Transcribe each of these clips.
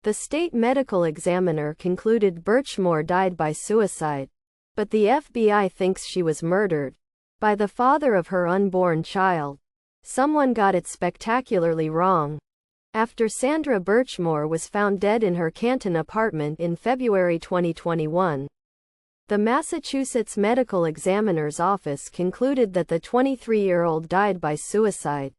The state medical examiner concluded Birchmore died by suicide, but the FBI thinks she was murdered by the father of her unborn child. Someone got it spectacularly wrong. After Sandra Birchmore was found dead in her Canton apartment in February 2021, the Massachusetts Medical Examiner's Office concluded that the 23-year-old died by suicide.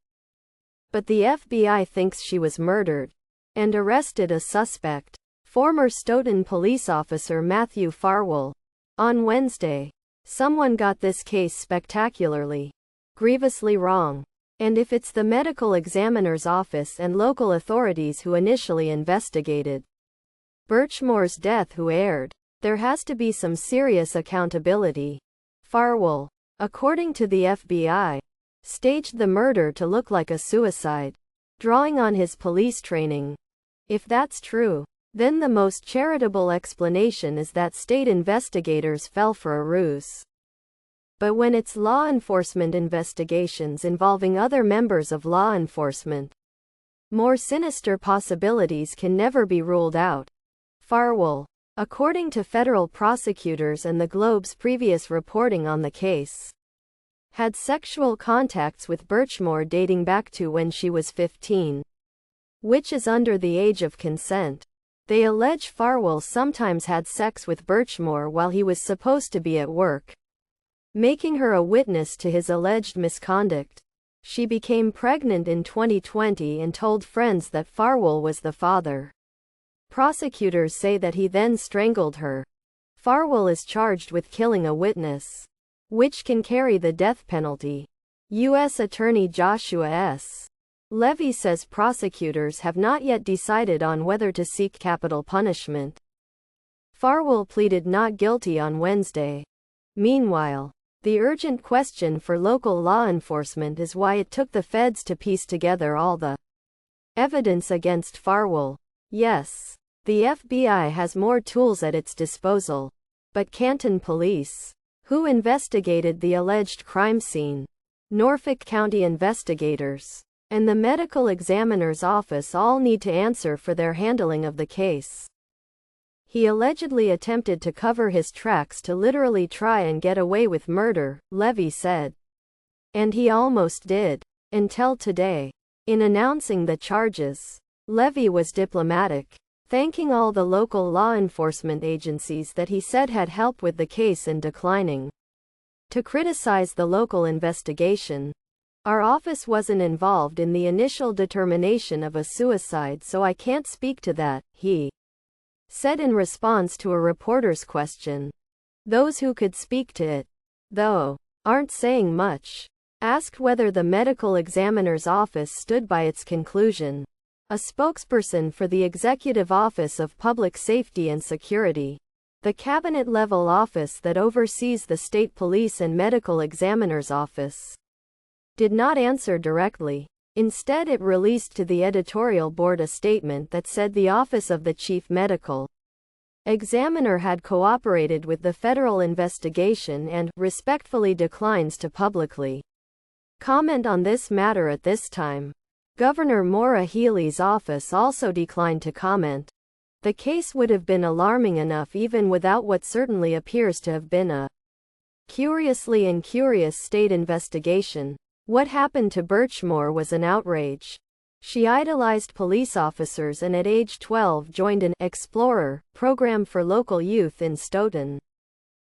But the FBI thinks she was murdered and arrested a suspect, former Stoughton police officer Matthew Farwell, on Wednesday. Someone got this case spectacularly, grievously wrong. And if it's the medical examiner's office and local authorities who initially investigated Birchmore's death who erred, there has to be some serious accountability. Farwell, according to the FBI, staged the murder to look like a suicide, drawing on his police training. If that's true, then the most charitable explanation is that state investigators fell for a ruse. But when it's law enforcement investigations involving other members of law enforcement, more sinister possibilities can never be ruled out. Farwell, according to federal prosecutors and the Globe's previous reporting on the case, had sexual contacts with Birchmore dating back to when she was 15, which is under the age of consent. They allege Farwell sometimes had sex with Birchmore while he was supposed to be at work, making her a witness to his alleged misconduct. She became pregnant in 2020 and told friends that Farwell was the father. Prosecutors say that he then strangled her. Farwell is charged with killing a witness, which can carry the death penalty. U.S. Attorney Joshua S. Levy says prosecutors have not yet decided on whether to seek capital punishment. Farwell pleaded not guilty on Wednesday. Meanwhile, the urgent question for local law enforcement is why it took the feds to piece together all the evidence against Farwell. Yes, the FBI has more tools at its disposal, but Canton police, who investigated the alleged crime scene, Norfolk County investigators, and the medical examiner's office all need to answer for their handling of the case. He allegedly attempted to cover his tracks to literally try and get away with murder, Levy said. And he almost did. Until today. In announcing the charges, Levy was diplomatic, thanking all the local law enforcement agencies that he said had helped with the case and declining to criticize the local investigation. Our office wasn't involved in the initial determination of a suicide, so I can't speak to that, he said in response to a reporter's question. Those who could speak to it, though, aren't saying much. Asked whether the medical examiner's office stood by its conclusion, a spokesperson for the Executive Office of Public Safety and Security, the cabinet-level office that oversees the state police and medical examiner's office, did not answer directly. Instead, it released to the editorial board a statement that said the Office of the Chief Medical Examiner had cooperated with the federal investigation and respectfully declines to publicly comment on this matter at this time. Governor Maura Healey's office also declined to comment. The case would have been alarming enough even without what certainly appears to have been a curiously incurious state investigation. What happened to Birchmore was an outrage. She idolized police officers and at age 12 joined an Explorer program for local youth in Stoughton,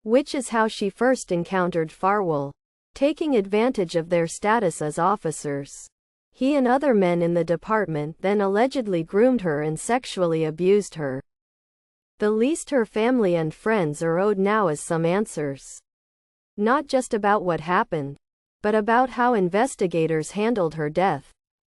which is how she first encountered Farwell, taking advantage of their status as officers. He and other men in the department then allegedly groomed her and sexually abused her. The least her family and friends are owed now is some answers. Not just about what happened, but about how investigators handled her death.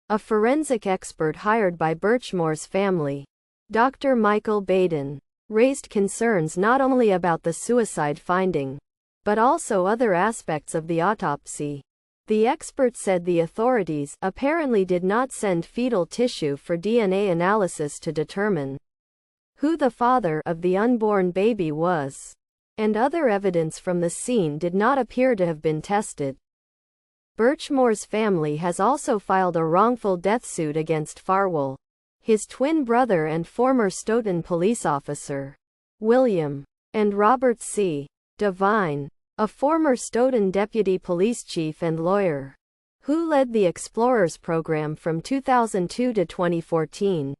A forensic expert hired by Birchmore's family, Dr. Michael Baden, raised concerns not only about the suicide finding, but also other aspects of the autopsy. The expert said the authorities apparently did not send fetal tissue for DNA analysis to determine who the father of the unborn baby was, and other evidence from the scene did not appear to have been tested. Birchmore's family has also filed a wrongful death suit against Farwell. his twin brother and former Stoughton police officer, William, and Robert C. Devine, a former Stoughton deputy police chief and lawyer, who led the Explorers program from 2002 to 2014.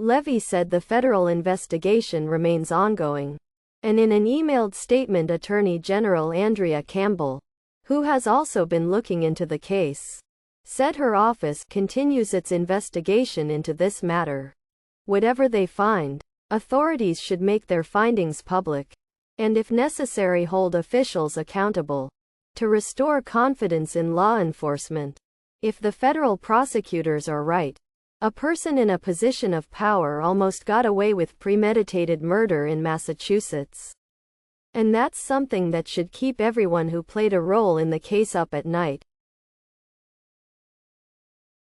Levy said the federal investigation remains ongoing, and in an emailed statement, Attorney General Andrea Campbell, who has also been looking into the case, said her office continues its investigation into this matter. Whatever they find, authorities should make their findings public, and if necessary hold officials accountable, to restore confidence in law enforcement. If the federal prosecutors are right, a person in a position of power almost got away with premeditated murder in Massachusetts. And that's something that should keep everyone who played a role in the case up at night.